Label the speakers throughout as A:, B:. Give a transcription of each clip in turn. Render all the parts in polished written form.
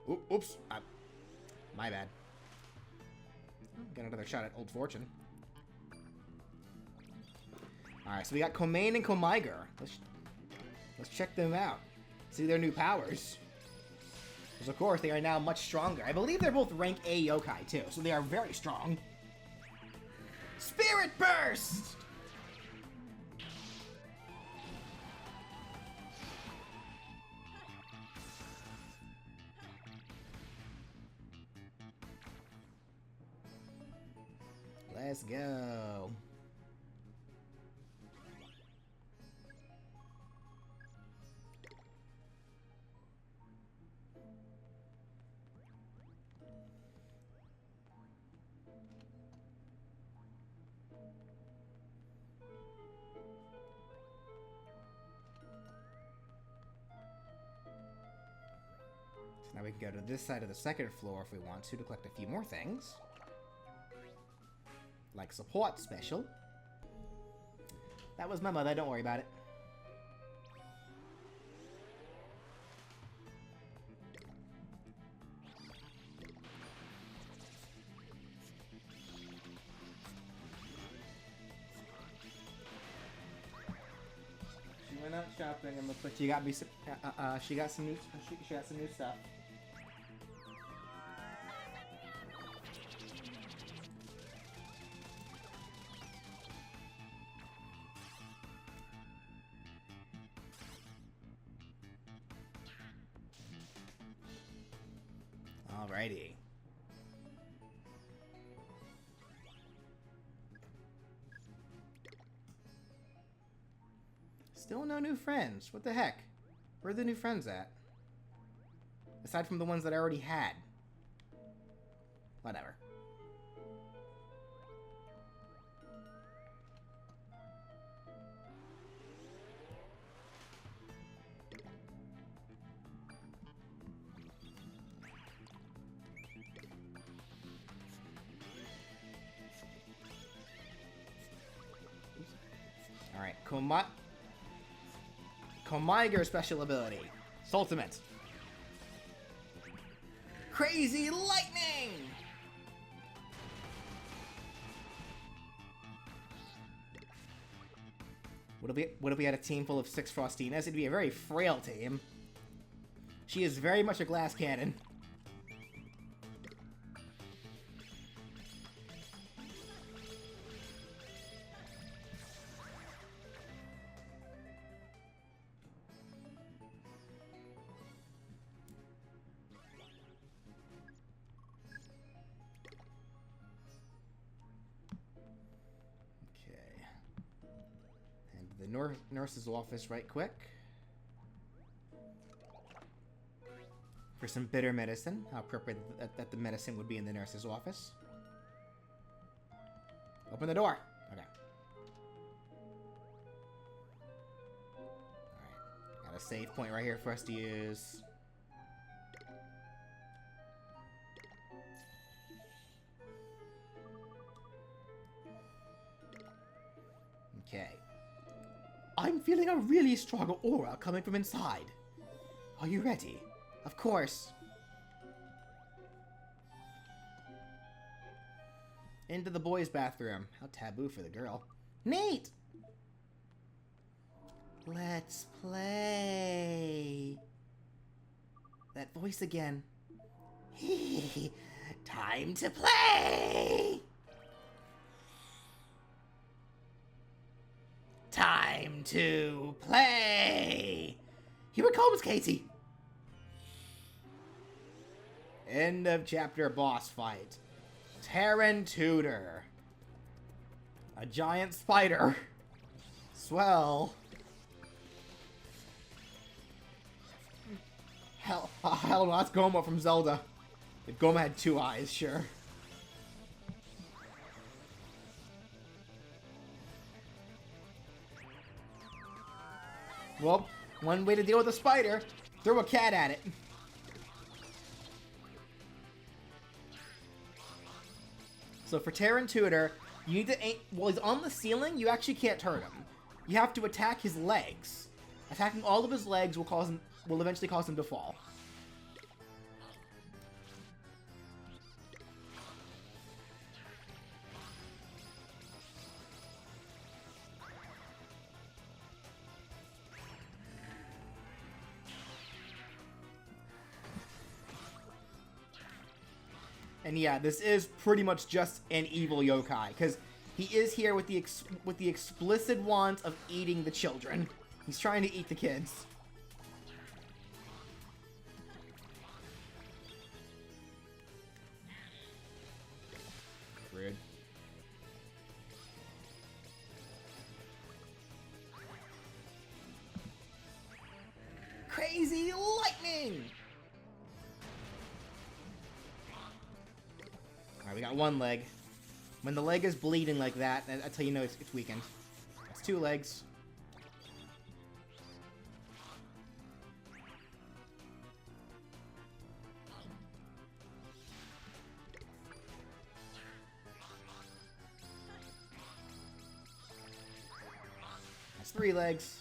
A: Oops. My bad. Get another shot at Old Fortune. Alright, so we got Komain and Komiger. Let's check them out. See their new powers. Because of course, they are now much stronger. I believe they're both rank A yokai too, so they are very strong. Spirit Burst! Let's go. So now we can go to this side of the second floor if we want to collect a few more things. Like support special. That was my mother, don't worry about it. She went out shopping and looked like she got me some, she got some new stuff. Alrighty. Still no new friends. What the heck? Where are the new friends at? Aside from the ones that I already had. Whatever. Alright, Komiger special ability. Ultimate. Crazy Lightning! What if we had a team full of 6 Frostinas? It'd be a very frail team. She is very much a glass cannon. The nurse's office right quick. For some bitter medicine. How appropriate that the medicine would be in the nurse's office. Open the door. Okay. Alright. Got a save point right here for us to use. Okay. I'm feeling a really strong aura coming from inside. Are you ready? Of course. Into the boys' bathroom. How taboo for the girl. Neat! Let's play. That voice again. Time to play! Time to play! Here it comes, Katie! End of chapter boss fight. Terran Tutor. A giant spider. Swell. Hell no, that's Goma from Zelda. If Goma had 2 eyes, sure. Well, one way to deal with a spider, throw a cat at it. So for Terran Tutor, you need to aim... While he's on the ceiling, you actually can't hurt him. You have to attack his legs. Attacking all of his legs will eventually cause him to fall. And yeah, this is pretty much just an evil yokai, because he is here with the explicit want of eating the children. He's trying to eat the kids. Rude. Crazy lightning! Alright, we got one leg. When the leg is bleeding like that, that's how you know it's weakened. That's 2 legs. That's 3 legs.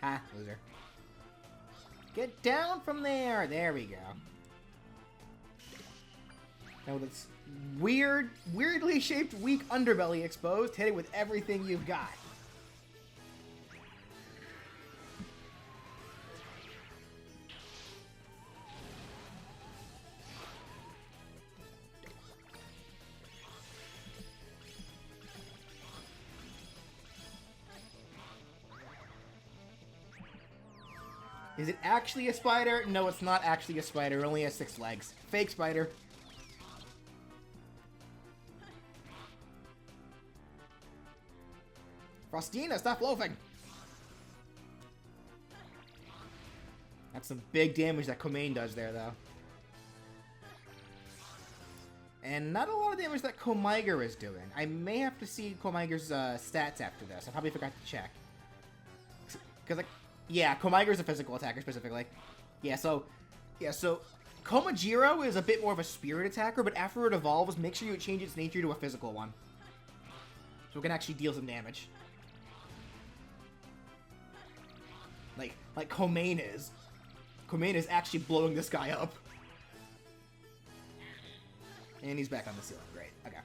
A: Ha, loser. Get down from there! There we go. Now with its weirdly shaped weak underbelly exposed, hit it with everything you've got. Is it actually a spider? No, it's not actually a spider. It only has 6 legs. Fake spider. Frostina, stop loafing! That's some big damage that Komain does there, though. And not a lot of damage that Komaiger is doing. I may have to see Komaiger's stats after this. I probably forgot to check. Because, like, yeah, Komaiger's a physical attacker specifically. Yeah, so Komajiro is a bit more of a spirit attacker, but after it evolves, make sure you change its nature to a physical one. So it can actually deal some damage. Like Komain is. Komain is actually blowing this guy up. And he's back on the ceiling. Great. Okay.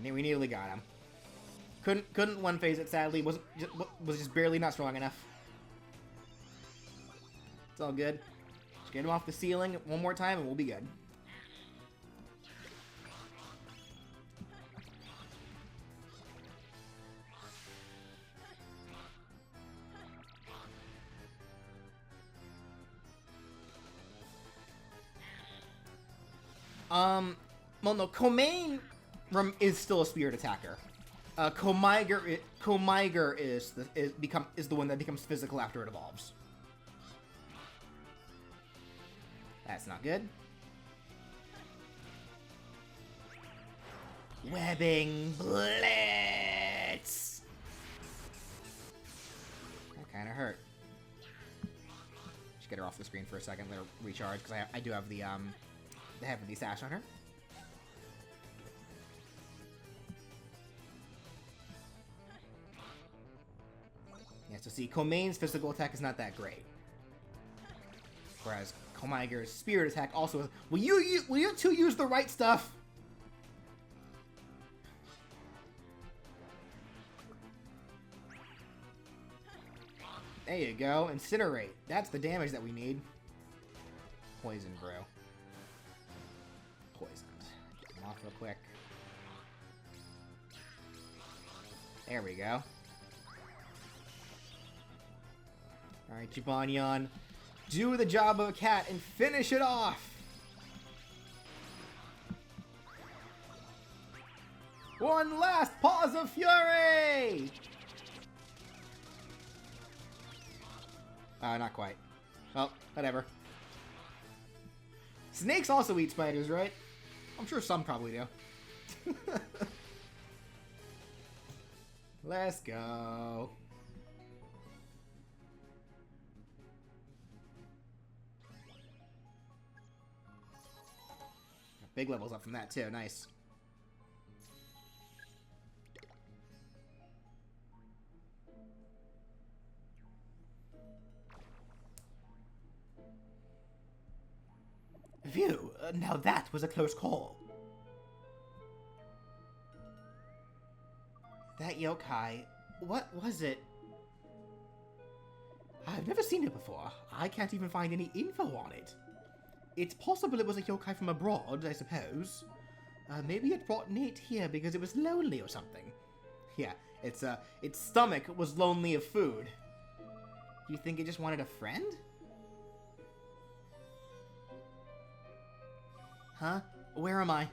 A: And we nearly got him. Couldn't one phase it, sadly. Was just barely not strong enough. It's all good. Just get him off the ceiling one more time and we'll be good. Well, no, Komain is still a spirit attacker. Komaiger is the one that becomes physical after it evolves. That's not good. Webbing Blitz. That kind of hurt. Just get her off the screen for a second. Let her recharge because I do have the heavy sash on her. Yeah, so see, Komain's physical attack is not that great. Whereas Komaiger's spirit attack also is... Will you two use the right stuff? There you go. Incinerate. That's the damage that we need. Poison brew. Poisoned. Get him off real quick. There we go. Alright, Jibanyan. Do the job of a cat and finish it off! One last Paws of Fury! Not quite. Well, whatever. Snakes also eat spiders, right? I'm sure some probably do. Let's go. Big levels up from that too, nice. Phew, now that was a close call. That yokai, what was it? I've never seen it before. I can't even find any info on it. It's possible it was a yokai from abroad, I suppose. Maybe it brought Nate here because it was lonely or something. Yeah, its stomach was lonely of food. You think it just wanted a friend? Huh? Where am I?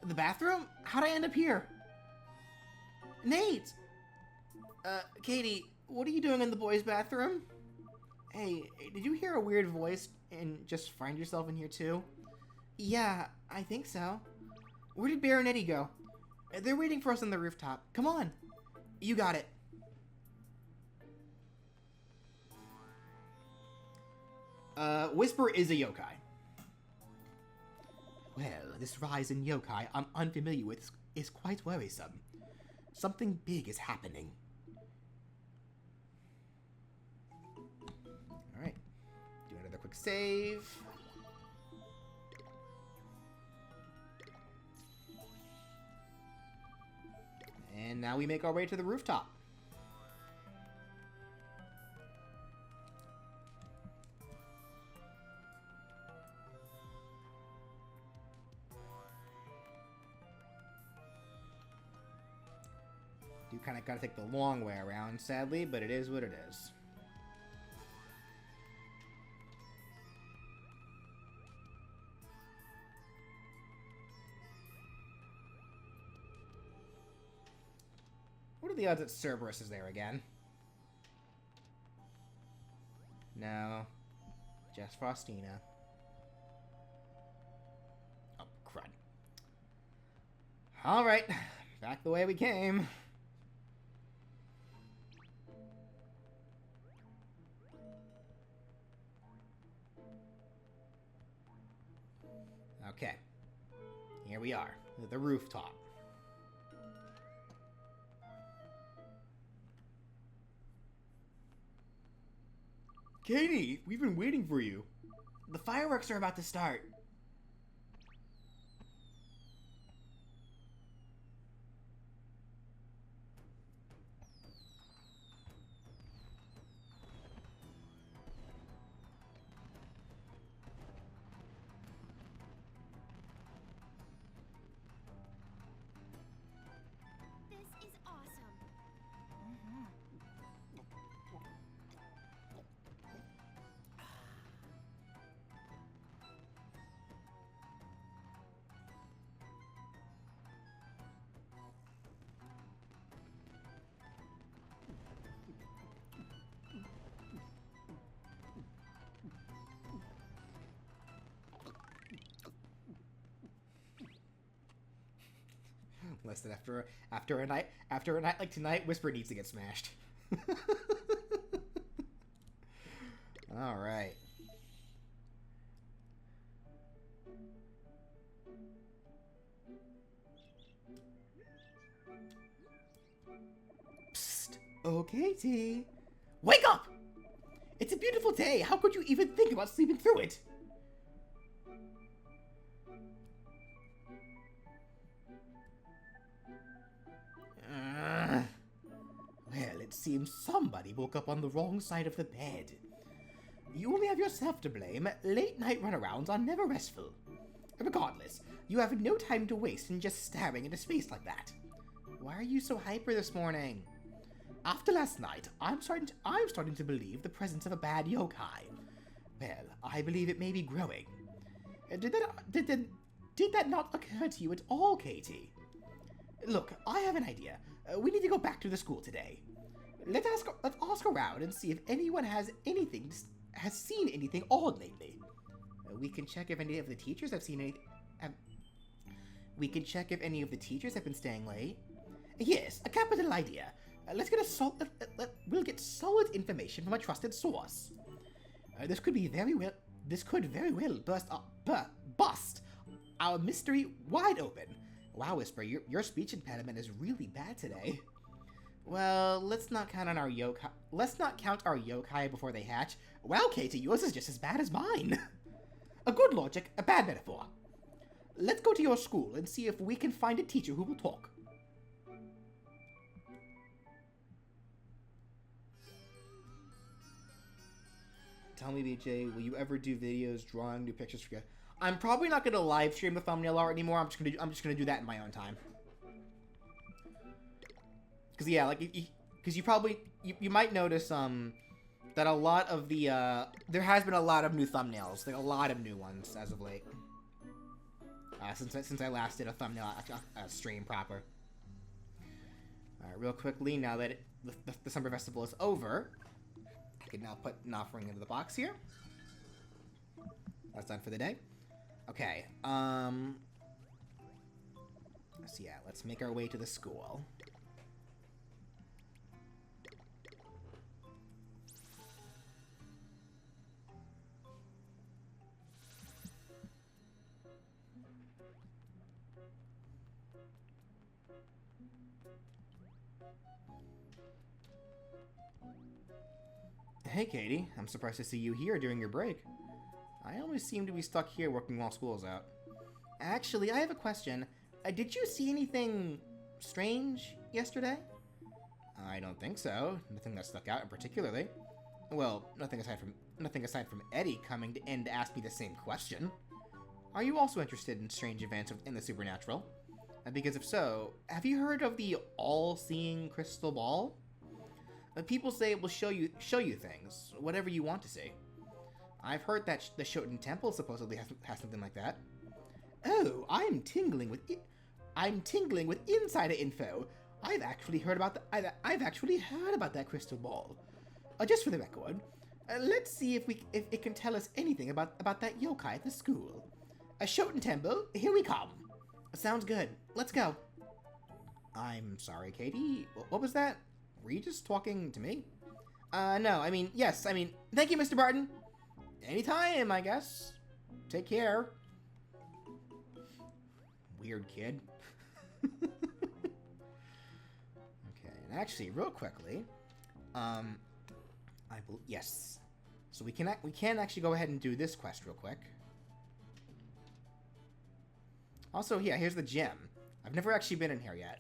A: The bathroom? How'd I end up here? Nate! Katie, what are you doing in the boys' bathroom? Hey, did you hear a weird voice and just find yourself in here too? Yeah, I think so. Where did Bear and Eddie go? They're waiting for us on the rooftop. Come on. You got it. Whisper is a yokai. Well, this rise in yokai I'm unfamiliar with is quite worrisome. Something big is happening. Alright. Do another quick save. And now we make our way to the rooftop. You kind of gotta take the long way around, sadly, but it is what it is. What are the odds that Cerberus is there again? No. Just Faustina. Oh, crud. Alright. Back the way we came. Okay. Here we are. At the rooftop. Katie, we've been waiting for you. The fireworks are about to start.
B: This is awesome.
A: Listen, after a night like tonight, Whisper needs to get smashed. All right. Psst. Okay, T. Wake up! It's a beautiful day. How could you even think about sleeping through it? Well, it seems somebody woke up on the wrong side of the bed. You only have yourself to blame. Late night runarounds are never restful. Regardless, you have no time to waste in just staring into space like that. Why are you so hyper this morning? After last night, I'm starting to believe the presence of a bad yokai. Well, I believe it may be growing. Did that not occur to you at all, Katie? Look, I have an idea. We need to go back to the school today. Let's ask around and see if anyone has seen anything odd lately. We can check if any of the teachers have seen anything. We can check if any of the teachers have been staying late. Yes, a capital idea. We'll get solid information from a trusted source. This could very well bust our mystery wide open. Wow, Whisper, your speech impediment is really bad today. Well, let's not count our yokai before they hatch. Wow, Katie, yours is just as bad as mine. A good logic, a bad metaphor. Let's go to your school and see if we can find a teacher who will talk. Tell me, BJ, will you ever do videos drawing new pictures for you? I'm probably not gonna live stream the thumbnail art anymore. I'm just gonna do that in my own time. Cause yeah, like because you might notice that a lot of the there has been a lot of new thumbnails, like a lot of new ones as of late. Since I last did a thumbnail stream proper. All right, real quickly, now that the Summer Festival is over, I can now put an offering into the box here. That's done for the day. Okay, so yeah, let's make our way to the school. Hey, Katie. I'm surprised to see you here during your break. I always seem to be stuck here working while school's out. Actually, I have a question. Did you see anything strange yesterday? I don't think so. Nothing that stuck out particularly. Well, nothing aside from Eddie coming in to ask me the same question. Are you also interested in strange events in the supernatural? Because if so, have you heard of the all-seeing crystal ball? People say it will show you things, whatever you want to see. I've heard that the Shoten Temple supposedly has something like that. Oh, I'm tingling with insider info. I've actually heard about that crystal ball. Just for the record, let's see if it can tell us anything about that yokai at the school. A Shoten Temple, here we come. Sounds good. Let's go. I'm sorry, Katie. What was that? Were you just talking to me? No, yes, thank you, Mr. Barton. Anytime, I guess. Take care. Weird kid. Okay, and actually, real quickly, yes. So we can actually go ahead and do this quest real quick. Also, yeah, here's the gym. I've never actually been in here yet.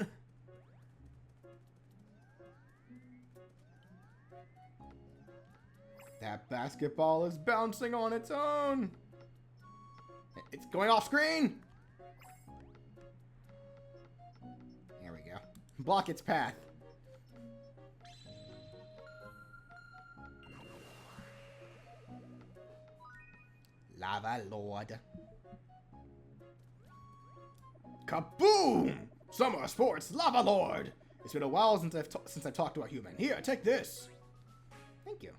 A: That basketball is bouncing on its own. It's going off screen. There we go. Block its path. Lava Lord. Kaboom! Summer Sports Lava Lord. It's been a while since I've talked to a human. Here, take this. Thank you.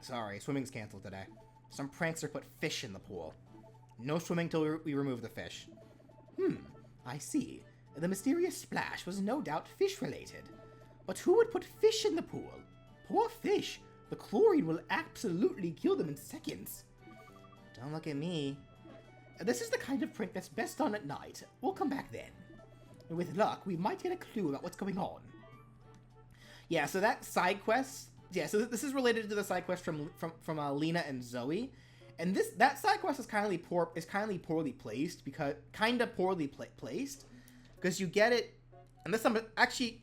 A: Sorry, swimming's canceled today. Some prankster put fish in the pool. No swimming till we remove the fish. I see. The mysterious splash was no doubt fish-related. But who would put fish in the pool? Poor fish. The chlorine will absolutely kill them in seconds. Don't look at me. This is the kind of prank that's best done at night. We'll come back then. With luck, we might get a clue about what's going on. Yeah, so that side quest... Yeah, so this is related to the side quest from Lena and Zoe, and that side quest is kindly poorly placed because because you get it, and this time actually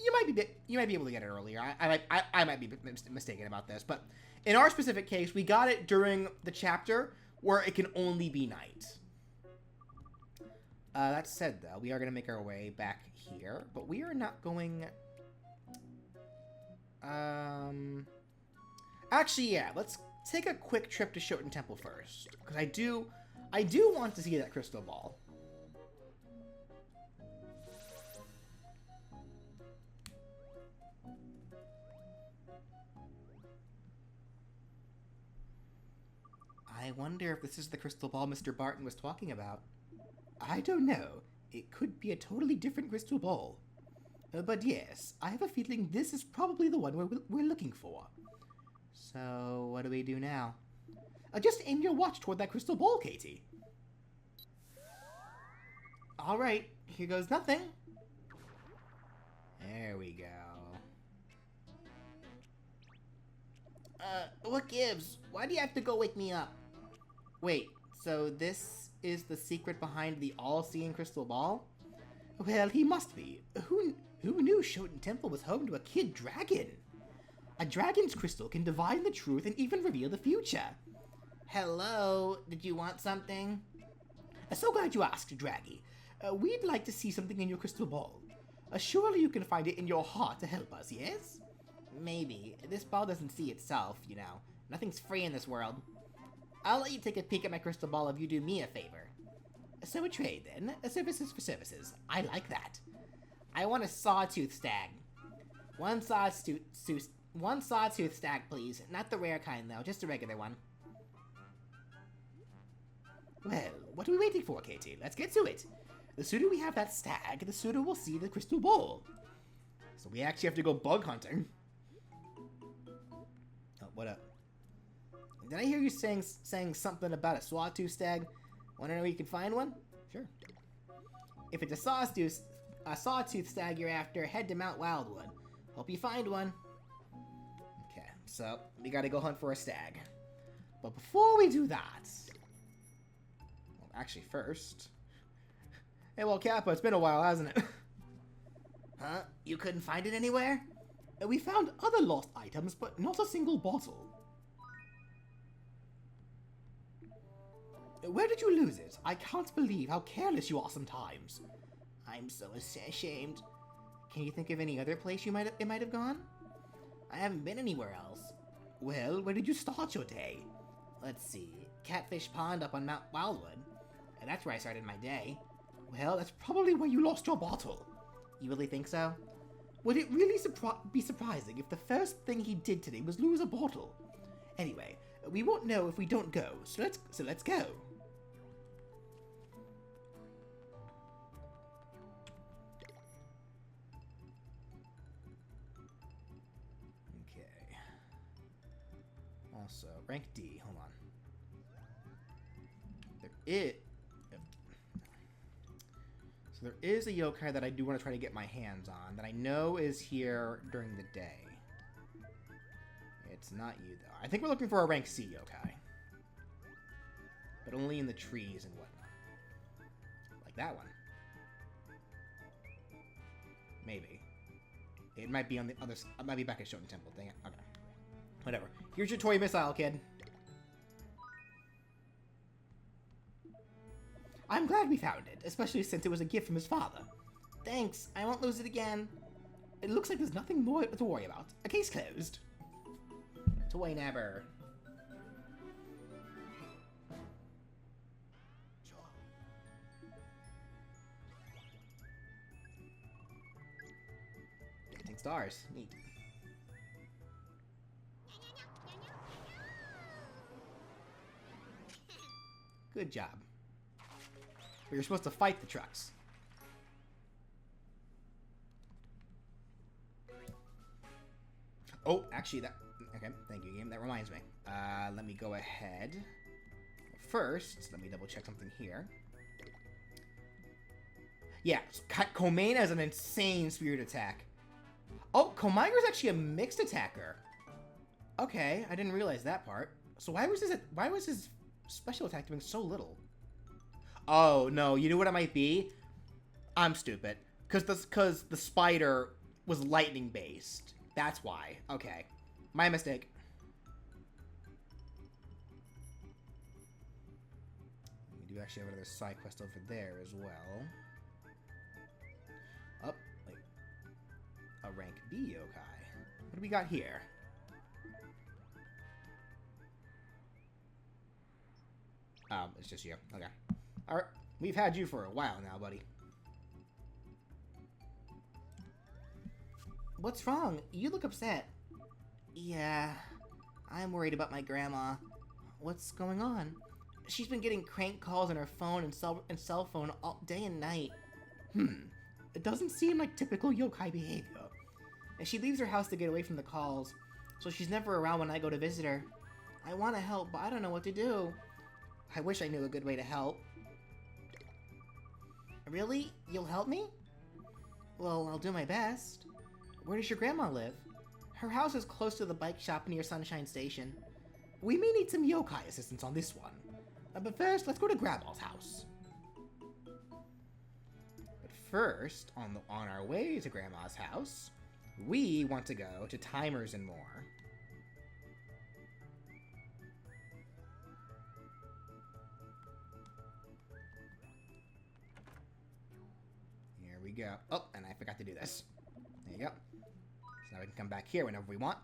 A: you might be able to get it earlier. I might be mistaken about this, but in our specific case, we got it during the chapter where it can only be night. That said, though, we are gonna make our way back here, but we are not going. Actually, yeah, let's take a quick trip to Shoten Temple first, because I do want to see that crystal ball. I wonder if this is the crystal ball Mr. Barton was talking about. I don't know. It could be a totally different crystal ball. But yes, I have a feeling this is probably the one we're looking for. So, what do we do now? Just aim your watch toward that crystal ball, Katie. Alright, here goes nothing. There we go. What gives? Why do you have to go wake me up? Wait, so this is the secret behind the all-seeing crystal ball? Well, he must be. Who knew Shoten Temple was home to a kid dragon? A dragon's crystal can divine the truth and even reveal the future. Hello, did you want something? So glad you asked, Draggy. We'd like to see something in your crystal ball. Surely you can find it in your heart to help us, yes? Maybe. This ball doesn't see itself, you know. Nothing's free in this world. I'll let you take a peek at my crystal ball if you do me a favor. So a trade, then. Services for services. I like that. I want a sawtooth stag. One sawtooth stag, please. Not the rare kind, though. Just a regular one. Well, what are we waiting for, Katie? Let's get to it. The sooner we have that stag, the sooner we'll see the crystal ball. So we actually have to go bug hunting. Oh, what up? Did I hear you saying something about a sawtooth stag? Want to know where you can find one? Sure. If it's a sawtooth stag you're after, head to Mount Wildwood. Hope you find one. Okay, so we gotta go hunt for a stag. But before we do that... Well, actually first... Hey, well, Kappa, it's been a while, hasn't it? Huh? You couldn't find it anywhere? We found other lost items, but not a single bottle. Where did you lose it? I can't believe how careless you are sometimes. I'm so ashamed. Can you think of any other place it might have gone? I haven't been anywhere else. Well, where did you start your day? Let's see. Catfish Pond up on Mount Wildwood. And that's where I started my day. Well, that's probably where you lost your bottle. You really think so? Would it really be surprising if the first thing he did today was lose a bottle? Anyway, we won't know if we don't go, so let's go. Okay. Also, rank D. Hold on. There is a yokai that I do want to try to get my hands on that I know is here during the day. It's not you, though. I think we're looking for a rank C yokai. But only in the trees and whatnot. Like that one. Maybe. It might be on the other side. It might be back at Shoten Temple. Dang it. Okay. Whatever. Here's your toy missile, kid. I'm glad we found it, especially since it was a gift from his father. Thanks, I won't lose it again. It looks like there's nothing more to worry about. A case closed. Toy nabber. Dancing stars. Neat. Good job. But you're supposed to fight the trucks. Oh, actually, that... Okay, thank you, game. That reminds me. Let me go ahead. First, let me double check something here. Yeah, so Komain has an insane spirit attack. Oh, Komaiger's actually a mixed attacker. Okay, I didn't realize that part. So why was his special attack doing so little? Oh, no, you know what it might be? I'm stupid. Because the spider was lightning-based. That's why. Okay. My mistake. We do actually have another side quest over there as well. Oh, wait. A rank B yokai. What do we got here? It's just you. Okay. Alright, we've had you for a while now, buddy. What's wrong? You look upset. Yeah, I'm worried about my grandma. What's going on? She's been getting crank calls on her phone and cell phone all day and night. It doesn't seem like typical yokai behavior. And she leaves her house to get away from the calls, so she's never around when I go to visit her. I want to help, but I don't know what to do. I wish I knew a good way to help. Really? You'll help me? Well, I'll do my best. Where does your grandma live? Her house is close to the bike shop near Sunshine Station. We may need some yokai assistance on this one. But first, let's go to Grandma's house. But first, on our way to Grandma's house, we want to go to Timers and More. Here we go. Oh, and I forgot to do this. There you go. So now we can come back here whenever we want.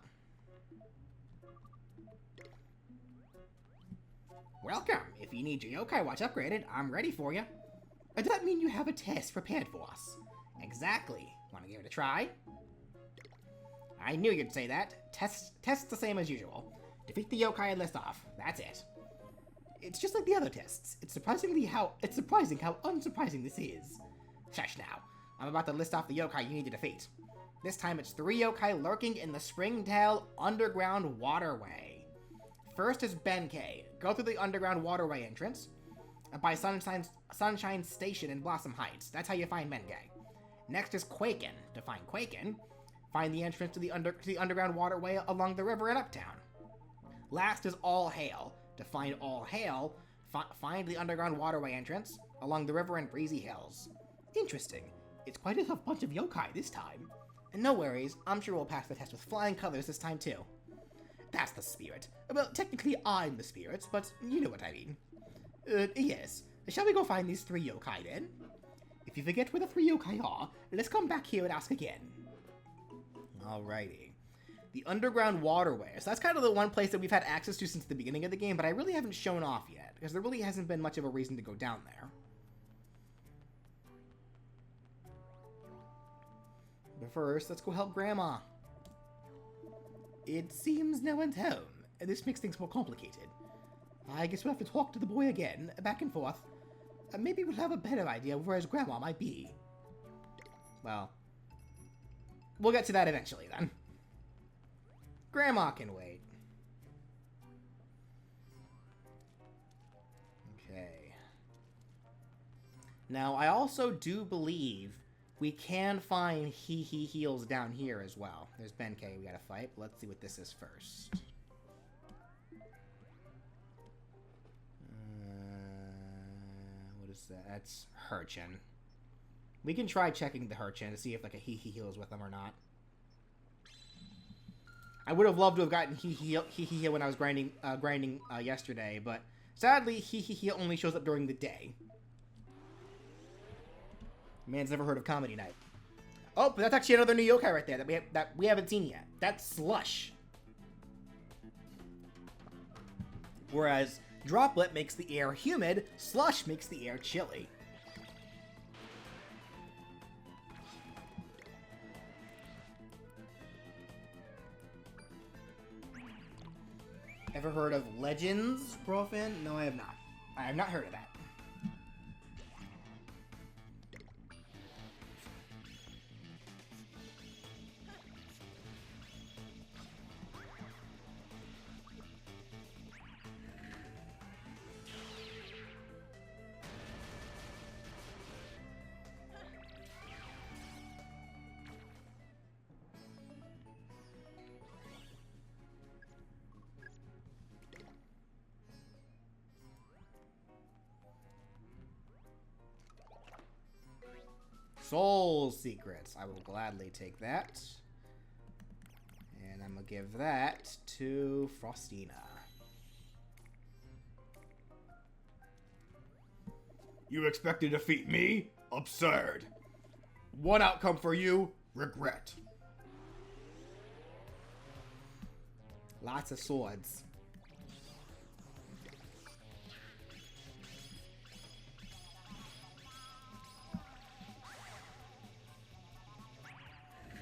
A: Welcome! If you need your yokai watch upgraded, I'm ready for you. Does that mean you have a test prepared for us? Exactly. Want to give it a try? I knew you'd say that. Test's the same as usual. Defeat the yokai and list off. That's it. It's just like the other tests. It's surprising how unsurprising this is. Shush now. I'm about to list off the yokai you need to defeat. This time it's 3 yokai lurking in the Springtail underground waterway. First is Benkei. Go through the underground waterway entrance by Sunshine Station in Blossom Heights. That's how you find Benkei. Next is Quaken. To find Quaken, find the entrance to the underground waterway along the river in Uptown. Last is All Hail. To find All Hail, find the underground waterway entrance along the river in Breezy Hills. Interesting. It's quite a tough bunch of yokai this time. And no worries, I'm sure we'll pass the test with flying colors this time too. That's the spirit. Well, technically I'm the spirit, but you know what I mean. Yes. Shall we go find these 3 yokai then? If you forget where the 3 yokai are, let's come back here and ask again. Alrighty. The underground waterway. So that's kind of the one place that we've had access to since the beginning of the game, but I really haven't shown off yet, because there really hasn't been much of a reason to go down there. But first, let's go help Grandma. It seems no one's home, and this makes things more complicated. I guess we'll have to talk to the boy again, back and forth. Maybe we'll have a better idea of where his grandma might be. Well, we'll get to that eventually, then. Grandma can wait. Okay. Now, I also do believe we can find He Heals down here as well. There's Benkei we gotta fight. Let's see what this is first. What is that? That's Hurchin. We can try checking the Hurchin to see if like a He Heals with them or not. I would have loved to have gotten He Heal when I was grinding yesterday, but sadly He Heal only shows up during the day. Man's never heard of Comedy Night. Oh, but that's actually another new yokai right there that we haven't seen yet. That's Slush. Whereas Droplet makes the air humid, Slush makes the air chilly. Ever heard of Legends, Profin? No, I have not. I have not heard of that. Soul Secrets. I will gladly take that. And I'm going to give that to Frostina. You expect to defeat me? Absurd. One outcome for you, regret. Lots of swords.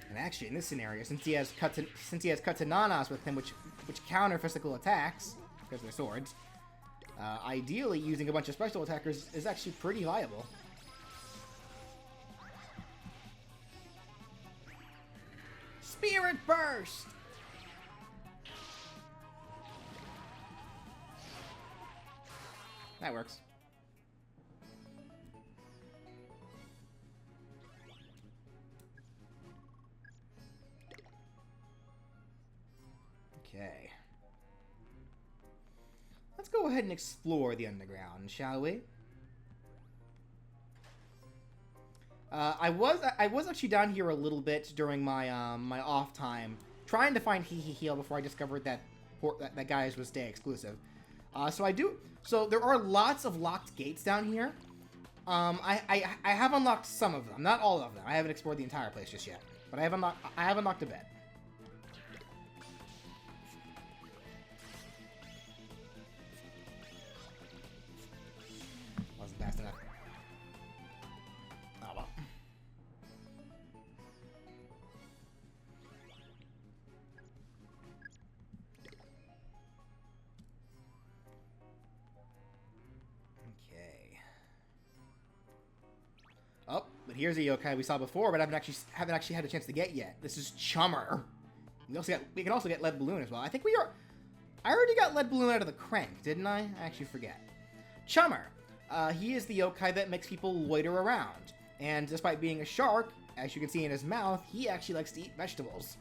A: And actually, in this scenario, since he has Katananas with him, which counter physical attacks because they're swords, ideally using a bunch of special attackers is actually pretty viable. Spirit Burst. That works. Okay. Let's go ahead and explore the underground, shall we? I was actually down here a little bit during my my off time, trying to find Hee Hee Heal before I discovered that that guy's was stay exclusive. So there are lots of locked gates down here. I have unlocked some of them, not all of them. I haven't explored the entire place just yet, but I have unlocked a bit. Wasn't fast enough. Oh well. Okay. Oh, but here's a yokai we saw before, but haven't actually had a chance to get yet. This is Chummer. We can also get Lead Balloon as well. I think I already got Lead Balloon out of the crank, didn't I? I actually forget. Chummer. He is the yokai that makes people loiter around. And despite being a shark, as you can see in his mouth, he actually likes to eat vegetables.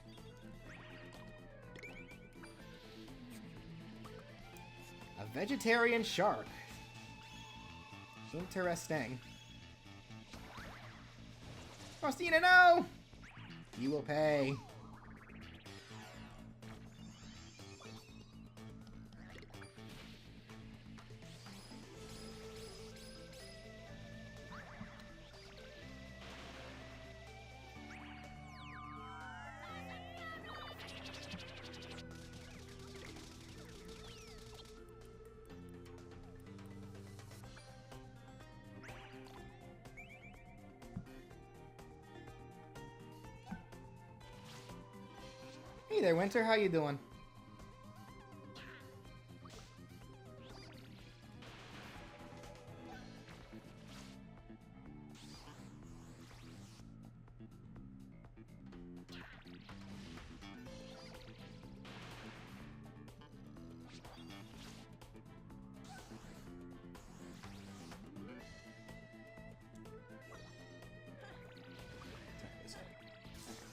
A: A vegetarian shark. Interesting. Faustina, no! You will pay. Hey there, Winter. How you doing?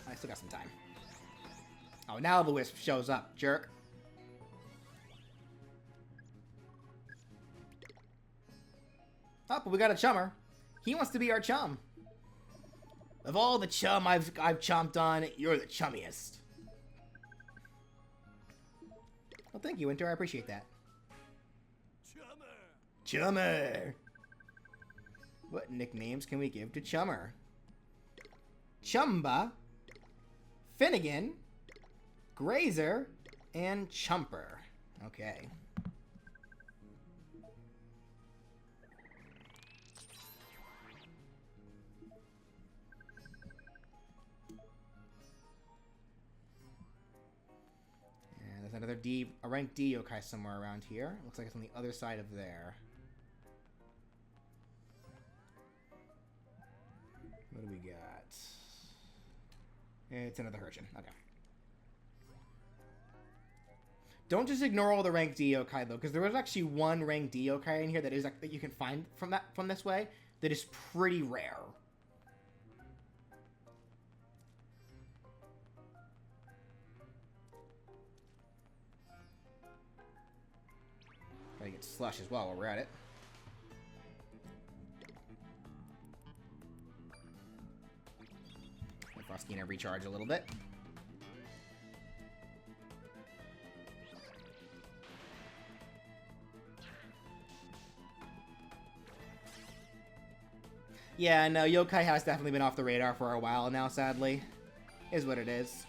A: I still got some time. Oh, now the Wisp shows up, jerk. Oh, but we got a chummer. He wants to be our chum. Of all the chum I've chomped on, you're the chummiest. Well, thank you, Winter. I appreciate that. Chummer. Chummer. What nicknames can we give to Chummer? Chumba, Finnegan, Grazer, and Chumper. Okay. And there's another a rank D yokai somewhere around here. Looks like it's on the other side of there. What do we got? It's another Hurchin. Okay. Don't just ignore all the rank D yokai though, because there was actually one rank D yokai in here that you can find from this way that is pretty rare. Gotta get Slush as well while we're at it. Let Frostina recharge a little bit. Yeah, no, yokai has definitely been off the radar for a while now, sadly. Is what it is.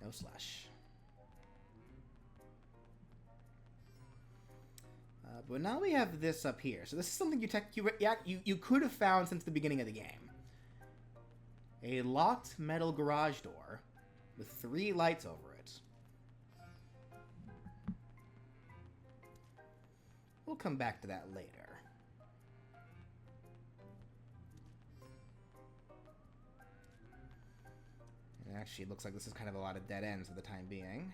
A: No Slush. But now we have this up here. So this is something you could have found since the beginning of the game. A locked metal garage door with 3 lights over it. We'll come back to that later. It actually looks like this is kind of a lot of dead ends for the time being.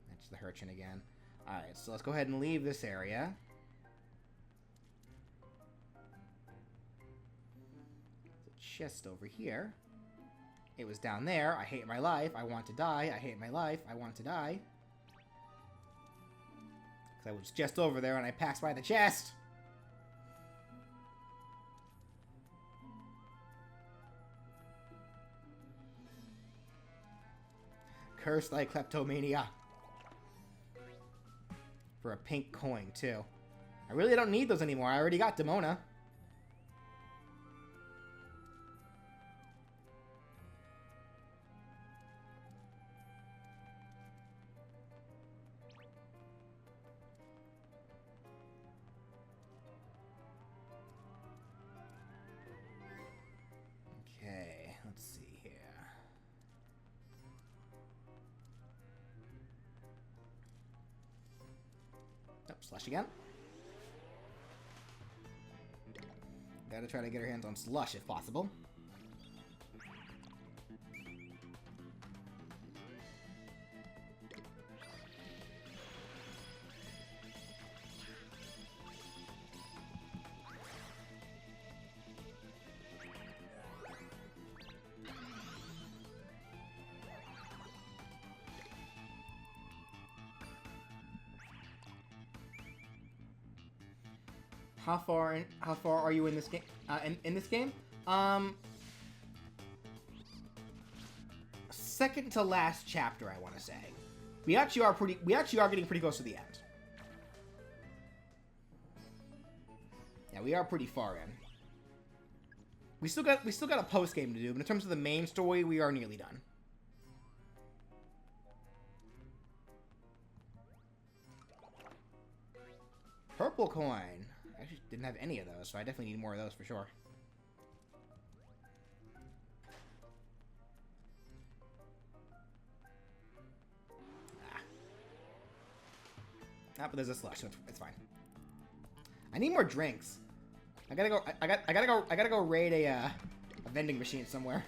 A: That It's the Hurchin again. Alright, so let's go ahead and leave this area. There's a chest over here. It was down there. I hate my life. I want to die. I hate my life. I want to die. Because I was just over there and I passed by the chest. Curse thy kleptomania. For a pink coin, too. I really don't need those anymore. I already got Demona. Okay, let's see here. Oh, Slush again. Gotta try to get our hands on Slush if possible. How far are you in this game? In this game? Second to last chapter, I want to say. We actually are getting pretty close to the end. Yeah, we are pretty far in. We still got a post game to do, but in terms of the main story, we are nearly done. Purple coin. I actually didn't have any of those, so I definitely need more of those for sure. Ah, but there's a Slush, so it's fine. I need more drinks. I gotta go raid a vending machine somewhere.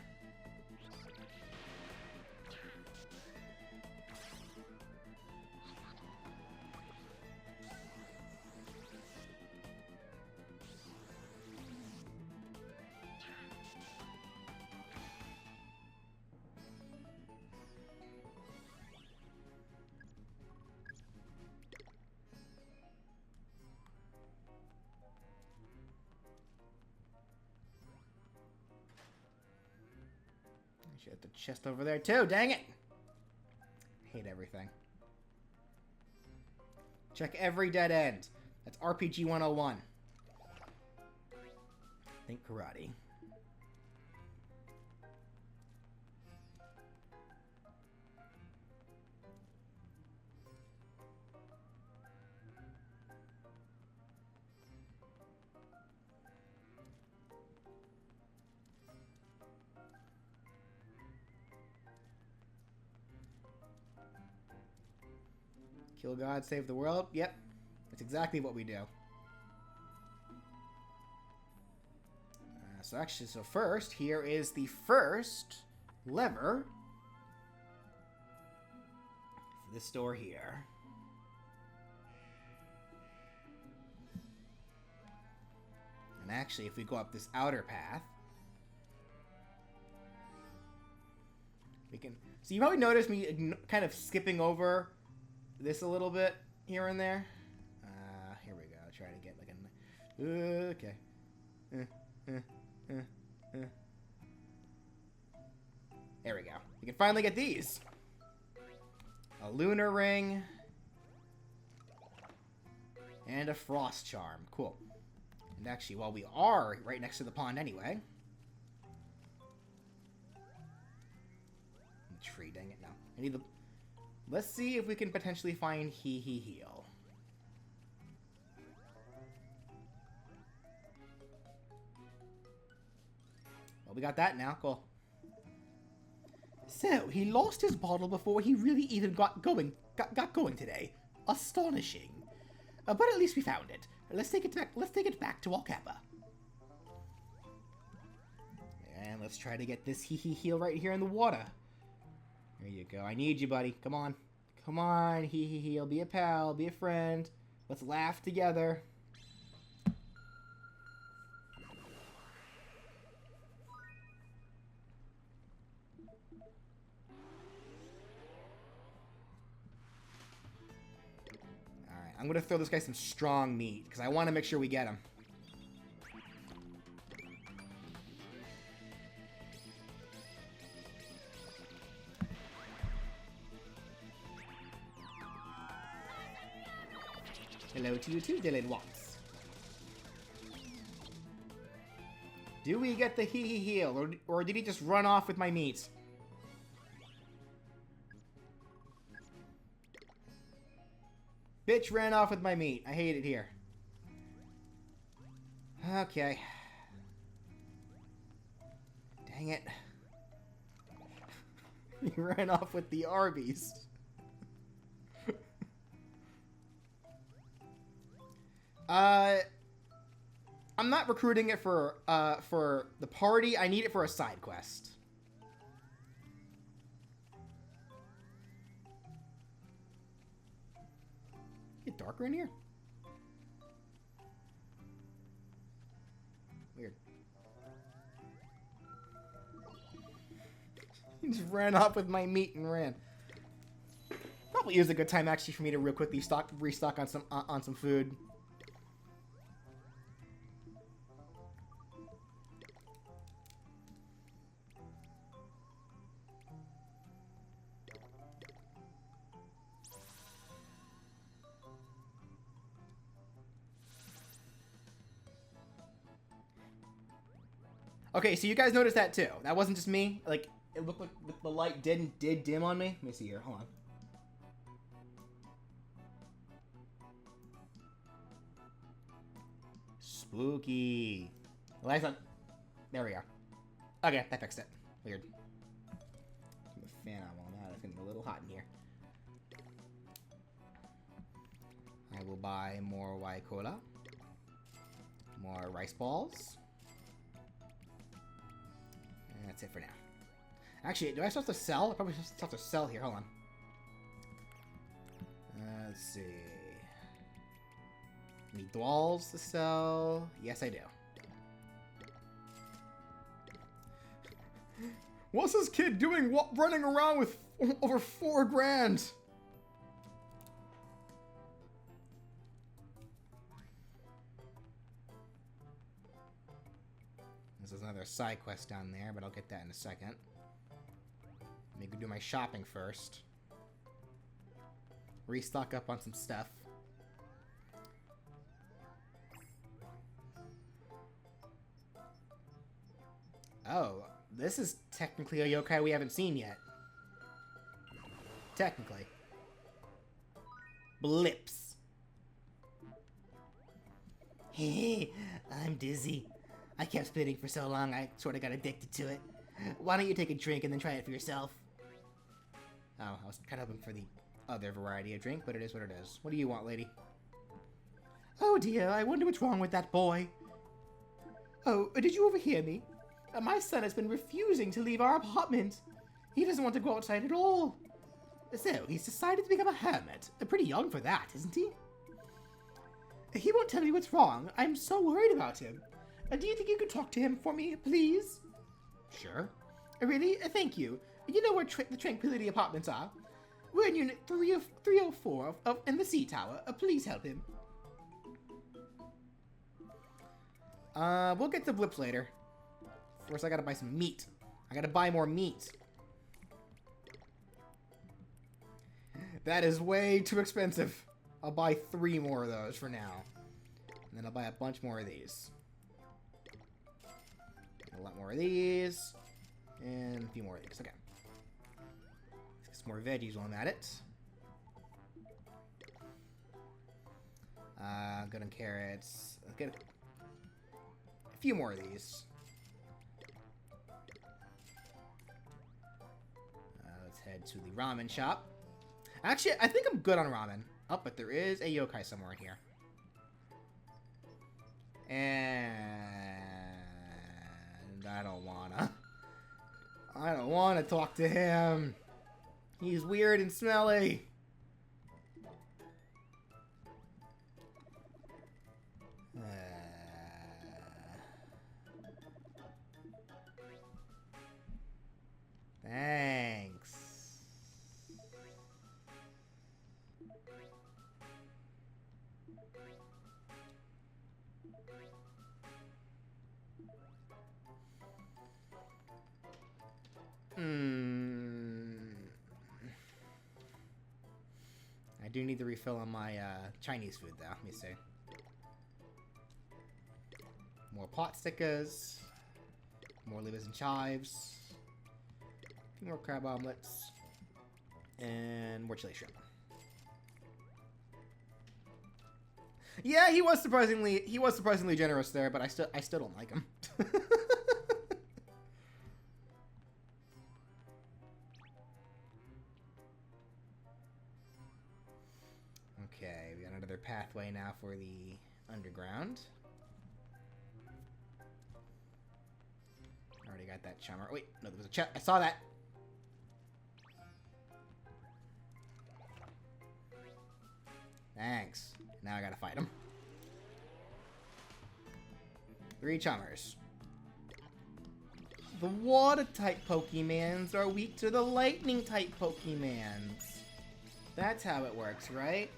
A: Shit, the chest over there too, dang it! Hate everything. Check every dead end. That's RPG 101. Think karate. Kill God, save the world. Yep. That's exactly what we do. So first, here is the first lever for this door here. And actually, if we go up this outer path, we can... So you probably noticed me kind of skipping over this a little bit here and there. Here we go. Try to get like a... Okay. There we go. We can finally get these. A lunar ring. And a frost charm. Cool. And actually, while we are right next to the pond anyway... Tree, dang it, no. I need the... Let's see if we can potentially find heal. Well, we got that now. Cool. So, he lost his bottle before he really even got going today. Astonishing. But at least we found it. Let's take it back to Alcappa. And let's try to get this heal right here in the water. There you go. I need you, buddy. Come on. Come on, he'll be a pal, be a friend. Let's laugh together. Alright, I'm gonna throw this guy some strong meat, because I want to make sure we get him. Hello to you too, Dylan Watts. Do we get the heal, or did he just run off with my meat? Bitch ran off with my meat. I hate it here. Okay. Dang it. He ran off with the Arby's. I'm not recruiting it for the party. I need it for a side quest. Get darker in here? Weird. He just ran off with my meat and ran. Probably is a good time actually for me to real quickly restock on some food. Okay, so you guys noticed that too. That wasn't just me. Like, it looked like the light did dim on me. Let me see here. Hold on. Spooky. The light's on. There we go. Okay, that fixed it. Weird. Turn the fan on while I'm out. It's getting a little hot in here. I will buy more Y Cola. More rice balls. And that's it for now. Actually, do I still have to sell? I probably still have to sell here. Hold on. Let's see. Need dolls to sell. Yes, I do. What's this kid doing running around with over 4 grand? There's another side quest down there, but I'll get that in a second. Maybe do my shopping first. Restock up on some stuff. Oh, this is technically a yokai we haven't seen yet. Technically. Blips. Hey, I'm dizzy. I kept spitting for so long, I sort of got addicted to it. Why don't you take a drink and then try it for yourself? Oh, I was kind of hoping for the other variety of drink, but it is what it is. What do you want, lady? Oh dear, I wonder what's wrong with that boy. Oh, did you overhear me? My son has been refusing to leave our apartment. He doesn't want to go outside at all. So, he's decided to become a hermit. Pretty young for that, isn't he? He won't tell me what's wrong. I'm so worried about him. Do you think you could talk to him for me, please? Sure. Really? Thank you. You know where the Tranquility Apartments are? We're in Unit 304 in the C Tower. Please help him. We'll get the blips later. First, I gotta buy some meat. I gotta buy more meat. That is way too expensive. I'll buy 3 more of those for now. And then I'll buy a bunch more of these. A lot more of these. And a few more of these. Okay. Let's get some more veggies while I'm at it. Good on carrots. Let's get a few more of these. Let's head to the ramen shop. Actually, I think I'm good on ramen. Oh, but there is a yokai somewhere in here. And I don't wanna talk to him. He's weird and smelly. do need to refill on my Chinese food, though. Let me see. More pot stickers. More livers and chives. A few more crab omelets. And more chili shrimp. Yeah, he was surprisingly generous there, but I still don't like him. Okay, we got another pathway now for the underground. Already got that chummer. Wait, no, there was a chest. I saw that. Thanks. Now I gotta fight him. 3 chummers. The water-type Pokemons are weak to the lightning-type Pokemons. That's how it works, right?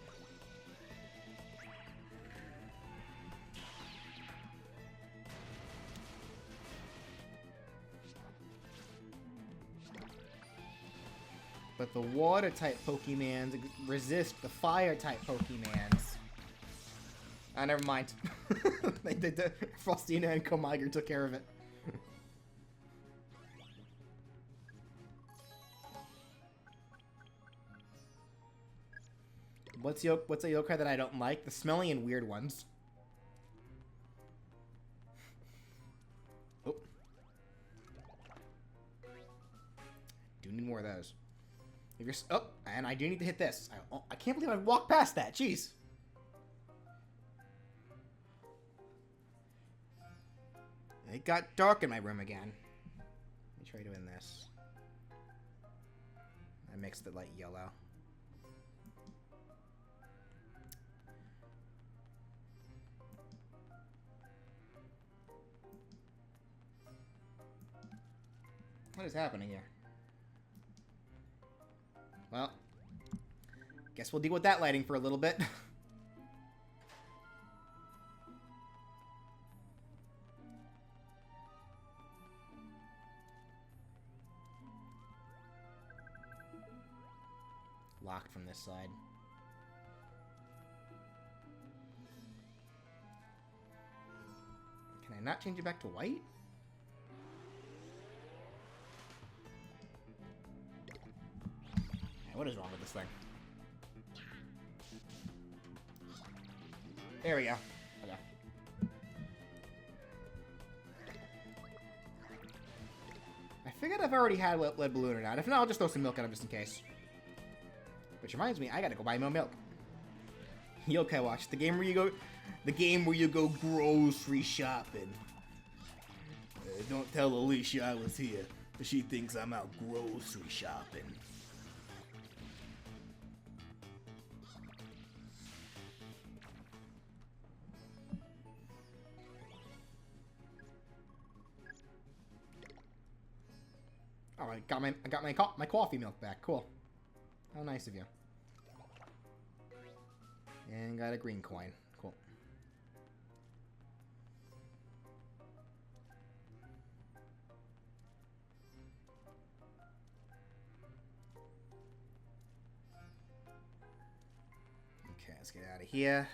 A: But the water-type Pokemons resist the fire-type Pokemons. Ah, never mind. Frostina and Komiger took care of it. What's a yokai that I don't like? The smelly and weird ones. Oh. Do need more of those. If you're, oh, and I do need to hit this. I can't believe I walked past that. Jeez. It got dark in my room again. Let me try doing this. I mixed it light yellow. What is happening here? Well, guess we'll deal with that lighting for a little bit. Locked from this side. Can I not change it back to white? What is wrong with this thing? There we go. Okay. I figured I've already had lead balloon or not. If not, I'll just throw some milk in it just in case. Which reminds me, I gotta go buy more milk. Yokai Watch, the game where you go grocery shopping. Don't tell Alicia I was here. She thinks I'm out grocery shopping. Oh, I got my coffee milk back. Cool. How nice of you. And got a green coin. Cool. Okay, let's get out of here.